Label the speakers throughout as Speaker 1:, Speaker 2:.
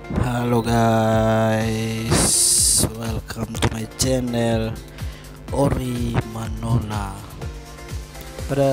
Speaker 1: Halo guys, welcome to my channel Ori Manola. Pada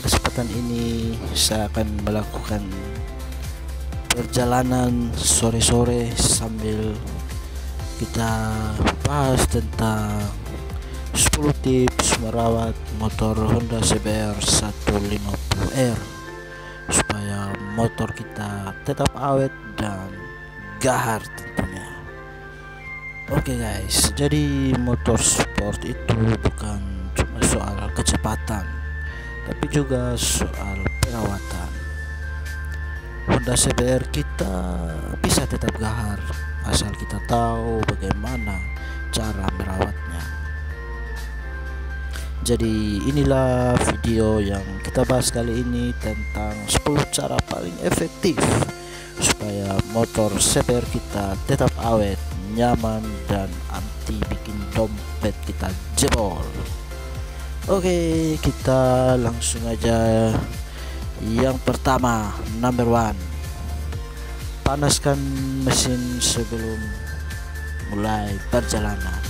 Speaker 1: kesempatan ini saya akan melakukan perjalanan sore-sore sambil kita bahas tentang 10 tips merawat motor Honda CBR 150R supaya motor kita tetap awet dan gahar tentunya. Oke guys, jadi motor sport itu bukan cuma soal kecepatan, tapi juga soal perawatan. Honda CBR kita bisa tetap gahar asal kita tahu bagaimana cara merawatnya. Jadi inilah video yang kita bahas kali ini tentang 10 cara paling efektif supaya motor CBR kita tetap awet, nyaman, dan anti bikin dompet kita jebol. Oke, kita langsung aja. Yang pertama, number one, panaskan mesin sebelum mulai perjalanan.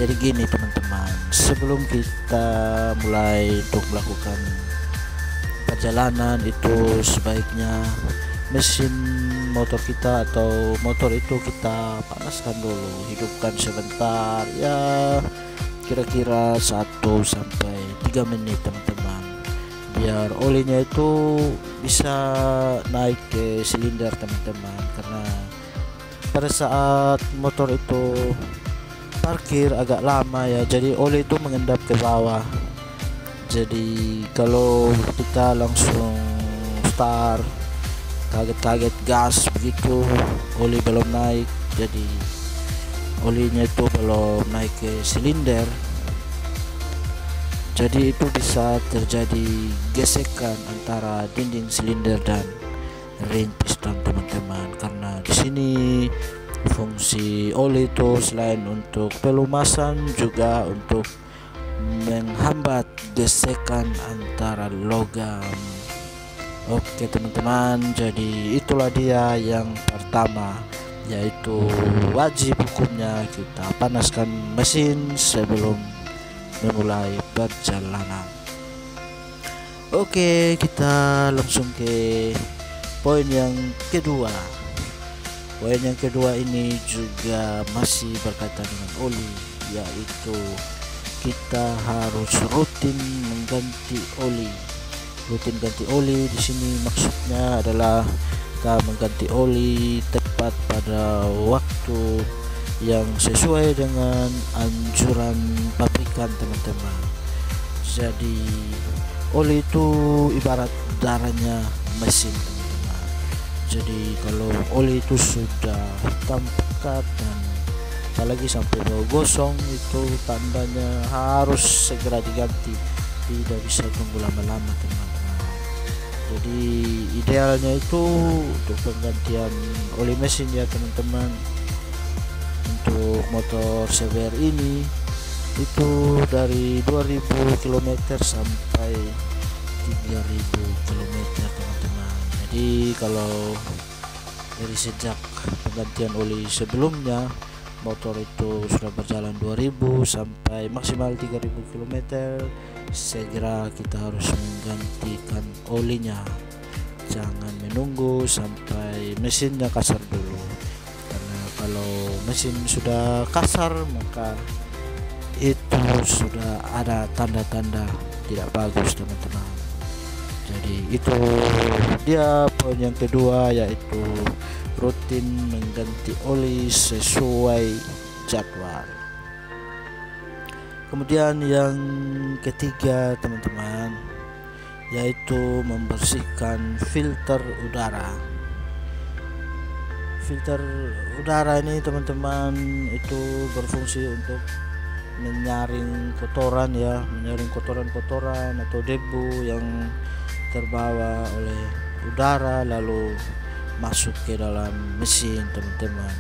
Speaker 1: Jadi gini teman-teman, sebelum kita mulai untuk melakukan perjalanan itu sebaiknya mesin motor kita atau motor itu kita panaskan dulu, hidupkan sebentar ya, kira-kira 1 sampai 3 menit teman-teman, biar olinya itu bisa naik ke silinder teman-teman. Karena pada saat motor itu parkir agak lama ya, jadi oli itu mengendap ke bawah. Jadi kalau kita langsung start kaget-kaget gas begitu, oli belum naik, jadi olinya itu belum naik ke silinder, jadi itu bisa terjadi gesekan antara dinding silinder dan ring piston teman-teman. Karena di sini fungsi oli itu selain untuk pelumasan juga untuk menghambat gesekan antara logam. Oke teman-teman, jadi itulah dia yang pertama, yaitu wajib hukumnya kita panaskan mesin sebelum memulai perjalanan. Oke, kita langsung ke poin yang kedua. Poin yang kedua ini juga masih berkaitan dengan oli, yaitu kita harus rutin mengganti oli. Rutin ganti oli di sini maksudnya adalah kita mengganti oli tepat pada waktu yang sesuai dengan anjuran pabrikan teman-teman. Jadi oli itu ibarat darahnya mesin teman-teman. Jadi kalau oli itu sudah hitam pekat dan apalagi sampai bau gosong, itu tandanya harus segera diganti, tidak bisa tunggu lama-lama teman-teman. Jadi idealnya itu untuk penggantian oli mesin ya teman-teman, untuk motor CBR ini itu dari 2000 km sampai 3000 km teman-teman. Jadi kalau dari sejak penggantian oli sebelumnya motor itu sudah berjalan 2000 sampai maksimal 3000 km, segera kita harus menggantikan olinya. Jangan menunggu sampai mesinnya kasar dulu, karena kalau mesin sudah kasar maka itu sudah ada tanda-tanda tidak bagus teman-teman. Jadi itu dia poin yang kedua, yaitu rutin mengganti oli sesuai jadwal. Kemudian yang ketiga teman-teman, yaitu membersihkan filter udara. Filter udara ini teman-teman itu berfungsi untuk menyaring kotoran ya, menyaring kotoran-kotoran atau debu yang terbawa oleh udara lalu masuk ke dalam mesin teman-teman.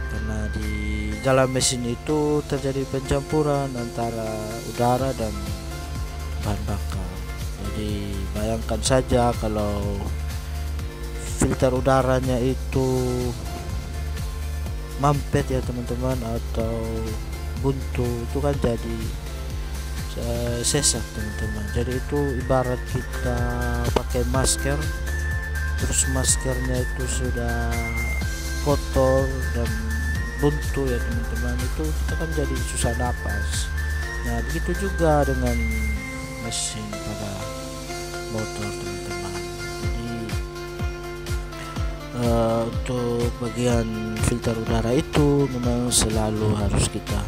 Speaker 1: Karena di dalam mesin itu terjadi pencampuran antara udara dan bahan bakar. Jadi bayangkan saja kalau filter udaranya itu mampet ya teman-teman, atau buntu, itu kan jadi sesak teman-teman. Jadi itu ibarat kita pakai masker, terus maskernya itu sudah kotor dan buntu ya teman-teman, itu kita kan jadi susah napas. Nah begitu juga dengan mesin pada motor teman-teman. Jadi untuk bagian filter udara itu memang selalu harus kita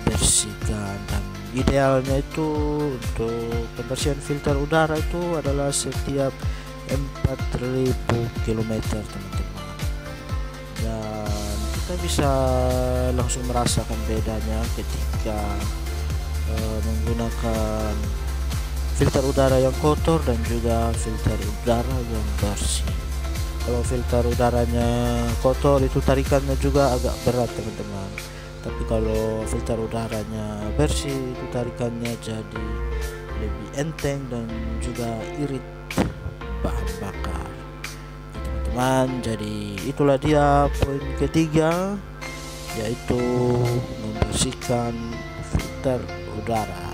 Speaker 1: bersihkan, dan idealnya itu untuk pembersihan filter udara itu adalah setiap 4.000 km teman-teman, dan kita bisa langsung merasakan bedanya ketika menggunakan filter udara yang kotor dan juga filter udara yang bersih. Kalau filter udaranya kotor itu tarikannya juga agak berat teman-teman, tapi kalau filter udaranya bersih itu tarikannya jadi lebih enteng dan juga irit bahan bakar teman-teman. Jadi itulah dia poin ketiga, yaitu membersihkan filter udara.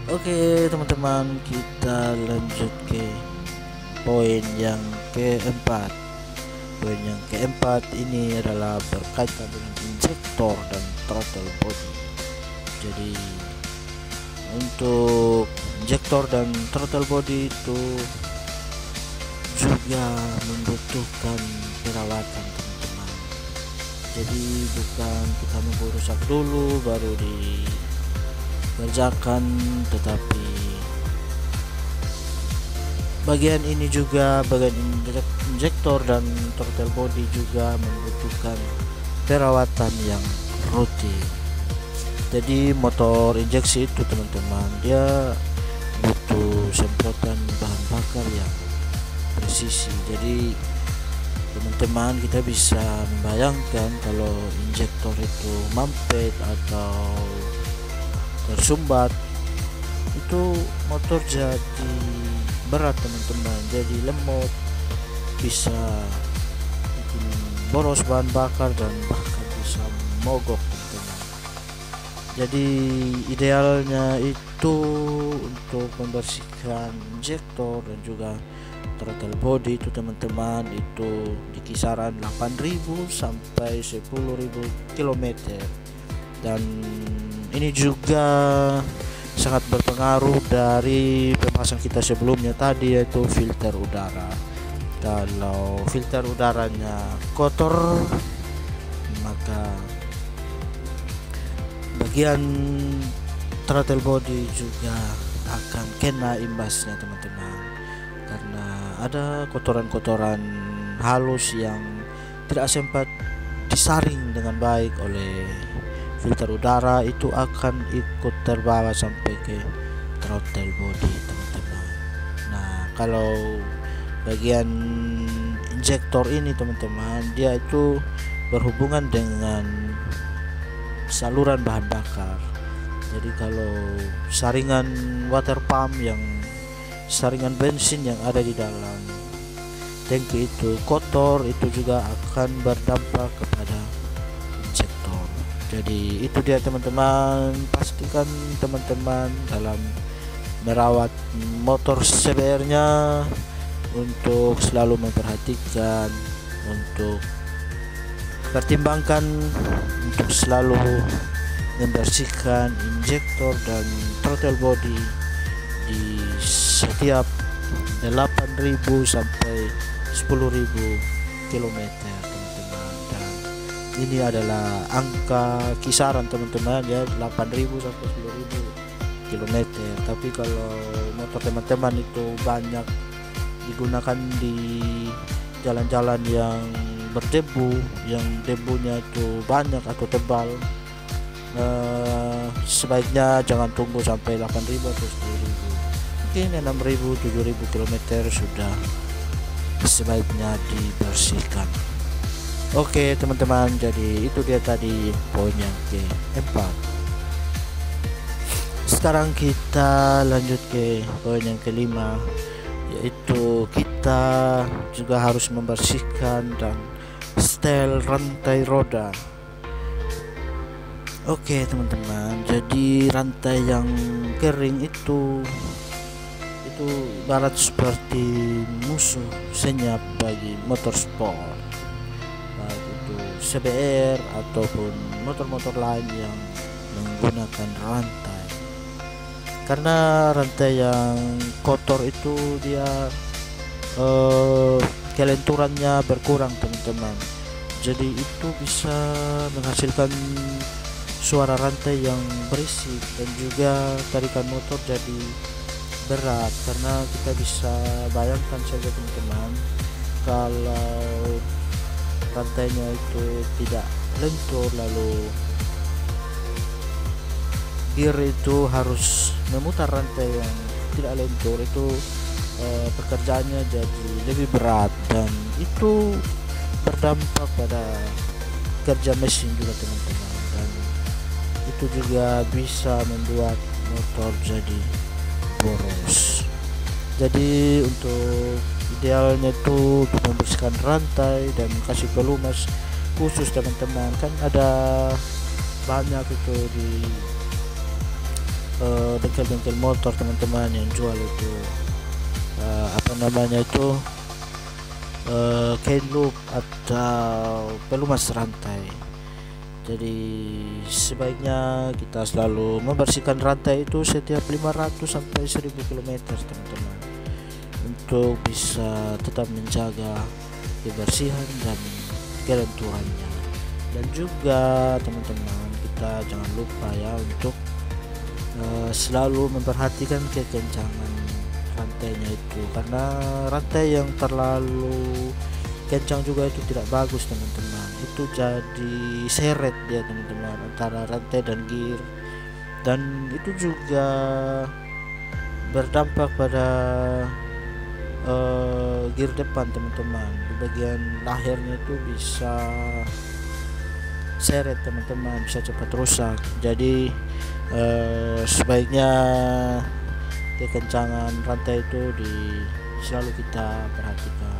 Speaker 1: Oke teman-teman, kita lanjut ke poin yang keempat. Poin yang keempat ini adalah berkaitan dengan injektor dan throttle body. Jadi untuk injektor dan throttle body itu juga membutuhkan perawatan teman-teman. Jadi bukan kita nunggu rusak dulu baru dikerjakan, tetapi bagian ini juga, bagian injektor dan throttle body juga membutuhkan perawatan yang rutin. Jadi motor injeksi itu teman-teman, dia butuh semprotan bahan bakar yang presisi. Jadi teman-teman kita bisa membayangkan kalau injektor itu mampet atau tersumbat, itu motor jadi berat teman-teman, jadi lemot, bisa bikin boros bahan bakar dan bahkan bisa mogok teman-teman. Jadi idealnya itu untuk membersihkan injektor dan juga throttle body itu teman-teman, itu di kisaran 8.000 sampai 10.000 km, dan ini juga sangat berpengaruh dari pembahasan kita sebelumnya tadi, yaitu filter udara. Kalau filter udaranya kotor, maka bagian throttle body juga akan kena imbasnya teman-teman, karena ada kotoran-kotoran halus yang tidak sempat disaring dengan baik oleh filter udara, itu akan ikut terbawa sampai ke throttle body teman-teman. Nah kalau bagian injektor ini teman-teman, dia itu berhubungan dengan saluran bahan bakar. Jadi kalau saringan water pump, yang saringan bensin yang ada di dalam tangki itu kotor, itu juga akan berdampak kepada injektor. Jadi itu dia teman-teman, pastikan teman-teman dalam merawat motor CBR-nya untuk selalu memperhatikan, untuk pertimbangkan untuk selalu membersihkan injektor dan throttle body di setiap 8.000 sampai 10.000 km teman-teman. Dan ini adalah angka kisaran teman-teman ya, 8.000 sampai 10.000 km. Tapi kalau motor teman-teman itu banyak digunakan di jalan-jalan yang berdebu, yang debunya itu banyak atau tebal, sebaiknya jangan tunggu sampai 8.000 atau 10.000, mungkin 6.000 7.000 km sudah sebaiknya dibersihkan. Oke teman-teman, jadi itu dia tadi poin yang keempat. Sekarang kita lanjut ke poin yang kelima, yaitu kita kita juga harus membersihkan dan setel rantai roda. Oke teman-teman, jadi rantai yang kering itu ibarat seperti musuh senyap bagi motorsport, baik itu CBR ataupun motor-motor lain yang menggunakan rantai. Karena rantai yang kotor itu dia kelenturannya berkurang teman-teman, jadi itu bisa menghasilkan suara rantai yang berisik dan juga tarikan motor jadi berat. Karena kita bisa bayangkan saja teman-teman, kalau rantainya itu tidak lentur, lalu gear itu harus memutar rantai yang tidak lentur, itu pekerjaannya jadi lebih berat dan itu berdampak pada kerja mesin juga teman-teman, dan itu juga bisa membuat motor jadi boros. Jadi untuk idealnya itu untuk membersihkan rantai dan kasih pelumas khusus teman-teman, kan ada banyak itu di bengkel-bengkel motor teman-teman yang jual itu chain loop atau pelumas rantai. Jadi sebaiknya kita selalu membersihkan rantai itu setiap 500 sampai 1000 km teman-teman, untuk bisa tetap menjaga kebersihan dan kelenturannya. Dan juga teman-teman, kita jangan lupa ya untuk selalu memperhatikan kekencangan rantainya itu, karena rantai yang terlalu kencang juga itu tidak bagus teman-teman, itu jadi seret dia teman-teman antara rantai dan gear, dan itu juga berdampak pada gear depan teman-teman. Di bagian lahirnya itu bisa seret teman-teman, bisa cepat rusak. Jadi sebaiknya kekencangan rantai itu selalu kita perhatikan.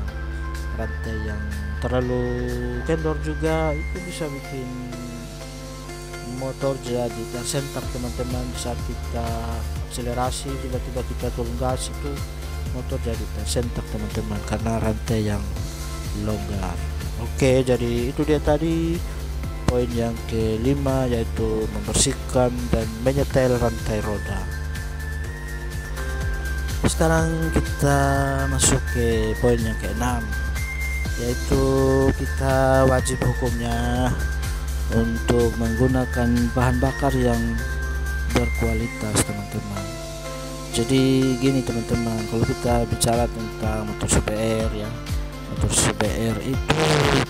Speaker 1: Rantai yang terlalu kendor juga itu bisa bikin motor jadi tersentak teman-teman. Saat kita akselerasi tiba-tiba kita turun gas, itu motor jadi tersentak teman-teman karena rantai yang longgar. Oke, jadi itu dia tadi poin yang kelima, yaitu membersihkan dan menyetel rantai roda. Sekarang kita masuk ke poin yang keenam, yaitu kita wajib hukumnya untuk menggunakan bahan bakar yang berkualitas teman-teman. Jadi gini teman-teman, kalau kita bicara tentang motor CBR ya, motor CBR itu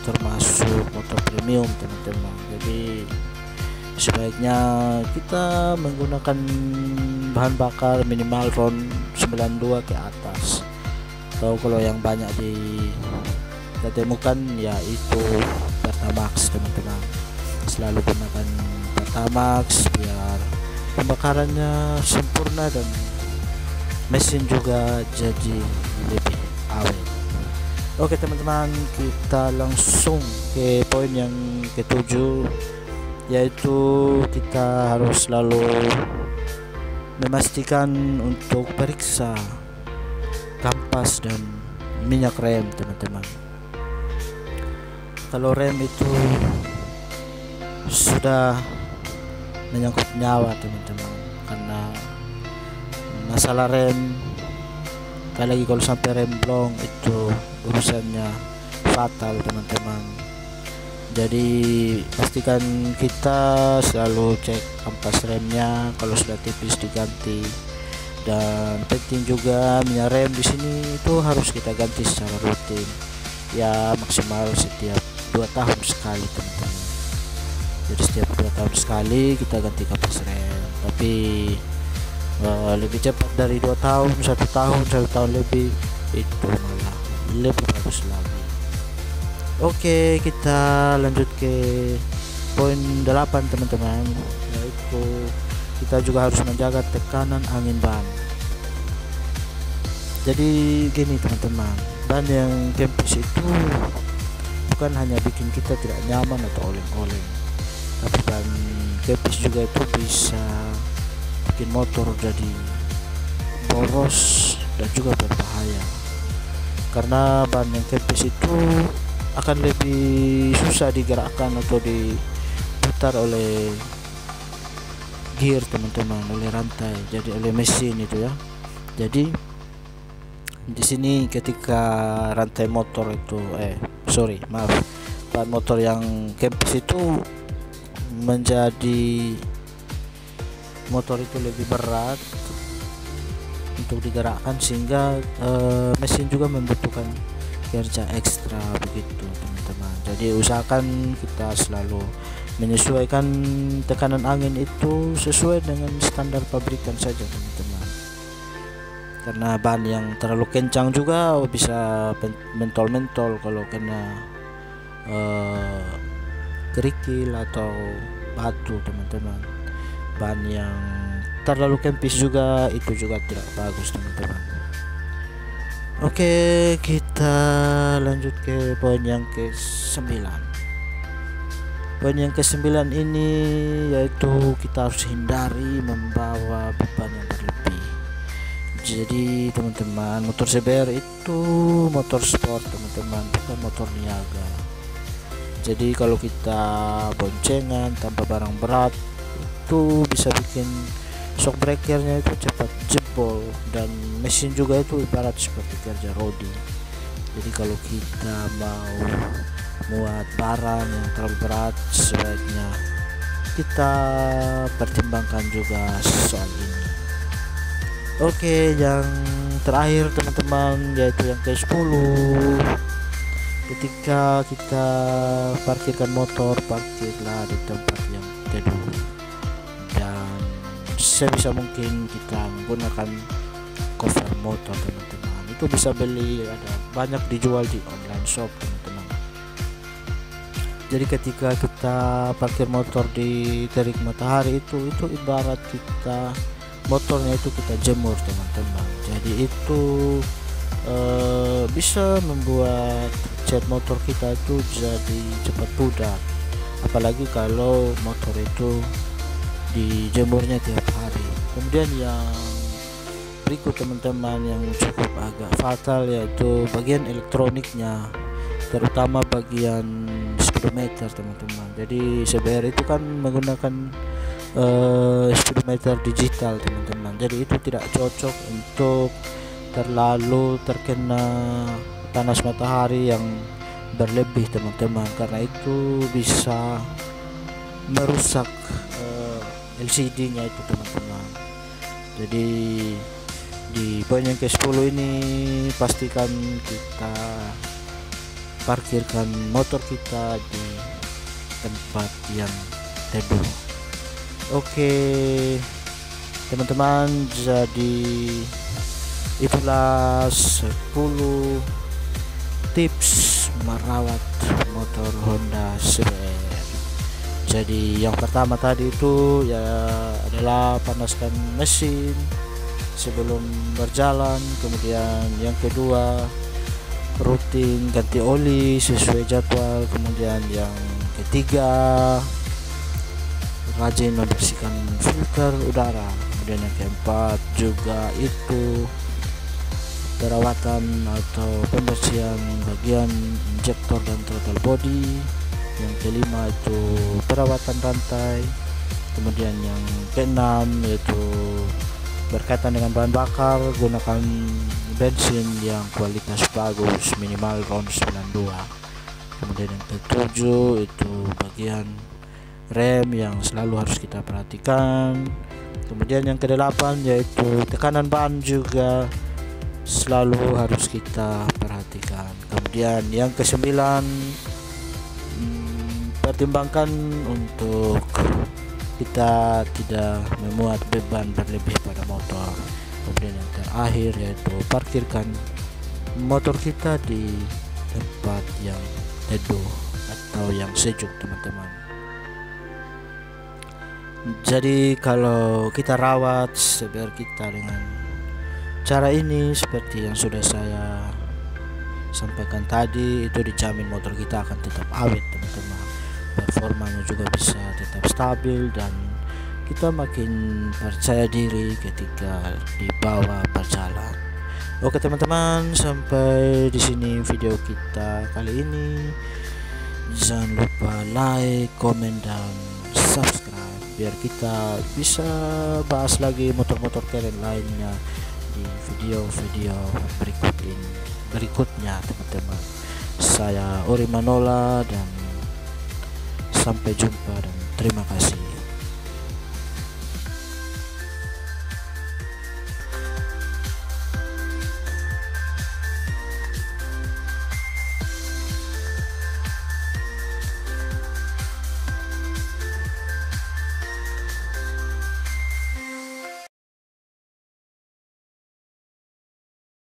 Speaker 1: termasuk motor premium teman-teman. Jadi sebaiknya kita menggunakan bahan bakar minimal RON 92 ke atas, atau kalau yang banyak kita temukan yaitu Pertamax teman-teman. Selalu gunakan Pertamax biar pembakarannya sempurna dan mesin juga jadi lebih awet. Oke teman-teman, kita langsung ke poin yang ketujuh, yaitu kita harus selalu memastikan untuk periksa kampas dan minyak rem teman-teman. Kalau rem itu sudah menyangkut nyawa teman-teman, karena masalah rem, apalagi kalau sampai rem blong, itu urusannya fatal teman-teman. Jadi pastikan kita selalu cek kampas remnya, kalau sudah tipis diganti. Dan penting juga minyak rem di sini itu harus kita ganti secara rutin, ya maksimal setiap 2 tahun sekali teman-teman. Jadi setiap 2 tahun sekali kita ganti kampas rem, tapi lebih cepat dari 2 tahun, 1 tahun, 1 tahun lebih, itu malah lebih bagus lagi. Oke, kita lanjut ke poin 8 teman-teman, yaitu kita juga harus menjaga tekanan angin ban. Jadi gini teman-teman, ban yang kempis itu bukan hanya bikin kita tidak nyaman atau oleng-oleng, tapi ban kempis juga itu bisa bikin motor jadi boros dan juga berbahaya, karena ban yang kempis itu akan lebih susah digerakkan atau diputar oleh gear teman-teman, oleh rantai, jadi oleh mesin itu ya. Jadi di sini ketika rantai motor itu ban motor yang kempis itu menjadi motor itu lebih berat untuk digerakkan, sehingga mesin juga membutuhkan kerja ekstra begitu teman-teman. Jadi usahakan kita selalu menyesuaikan tekanan angin itu sesuai dengan standar pabrikan saja teman-teman, karena ban yang terlalu kencang juga bisa mentol-mentol kalau kena kerikil atau batu teman-teman. Ban yang terlalu kempis juga itu juga tidak bagus teman-teman. Oke, kita lanjut ke poin yang ke-9. Poin yang ke-9 ini yaitu kita harus hindari membawa beban yang berlebih. Jadi teman-teman, motor CBR itu motor sport teman-teman, bukan motor niaga. Jadi kalau kita boncengan tanpa barang berat itu bisa bikin shock breakernya itu cepat jebol, dan mesin juga itu ibarat seperti kerja rodi. Jadi kalau kita mau muat barang yang terlalu berat, sebaiknya kita pertimbangkan juga soal ini. Oke, yang terakhir teman-teman yaitu yang ke-10. Ketika kita parkirkan motor, parkirlah di tempat yang teduh, dan sebisa mungkin kita menggunakan cover motor teman-teman. Itu bisa beli, ada banyak dijual di online shop teman-teman. Jadi ketika kita parkir motor di terik matahari itu ibarat kita motornya itu kita jemur teman-teman. Jadi itu bisa membuat cat motor kita itu jadi cepat pudar, apalagi kalau motor itu dijemurnya tiap hari. Kemudian yang berikut teman-teman yang cukup agak fatal yaitu bagian elektroniknya, terutama bagian speedometer teman-teman. Jadi CBR itu kan menggunakan speedometer digital teman-teman, jadi itu tidak cocok untuk terlalu terkena panas matahari yang berlebih teman-teman, karena itu bisa merusak LCD-nya itu teman-teman. Jadi di poin yang ke-10 ini pastikan kita parkirkan motor kita di tempat yang teduh. Oke teman-teman, jadi itulah 10 tips merawat motor Honda CBR. Jadi yang pertama tadi itu ya adalah panaskan mesin sebelum berjalan. Kemudian yang kedua, rutin ganti oli sesuai jadwal. Kemudian yang ketiga, rajin membersihkan filter udara. Kemudian yang keempat juga itu perawatan atau pembersihan bagian injektor dan throttle body. Yang kelima itu perawatan rantai. Kemudian yang keenam yaitu berkaitan dengan bahan bakar, gunakan bensin yang kualitas bagus, minimal RON 92. Kemudian yang ketujuh itu bagian rem yang selalu harus kita perhatikan. Kemudian yang kedelapan yaitu tekanan ban juga selalu harus kita perhatikan. Kemudian yang kesembilan, pertimbangkan untuk kita tidak memuat beban berlebih pada motor. Kemudian yang terakhir yaitu parkirkan motor kita di tempat yang teduh atau yang sejuk teman-teman. Jadi kalau kita rawat CBR kita dengan cara ini seperti yang sudah saya sampaikan tadi, itu dijamin motor kita akan tetap awet teman-teman, performanya juga bisa tetap stabil, dan kita makin percaya diri ketika dibawa berjalan. Oke teman-teman, sampai di sini video kita kali ini. Jangan lupa like, komen, dan subscribe biar kita bisa bahas lagi motor-motor keren lainnya di video-video berikutnya teman-teman. Saya Ori Manola, dan sampai jumpa dan terima kasih.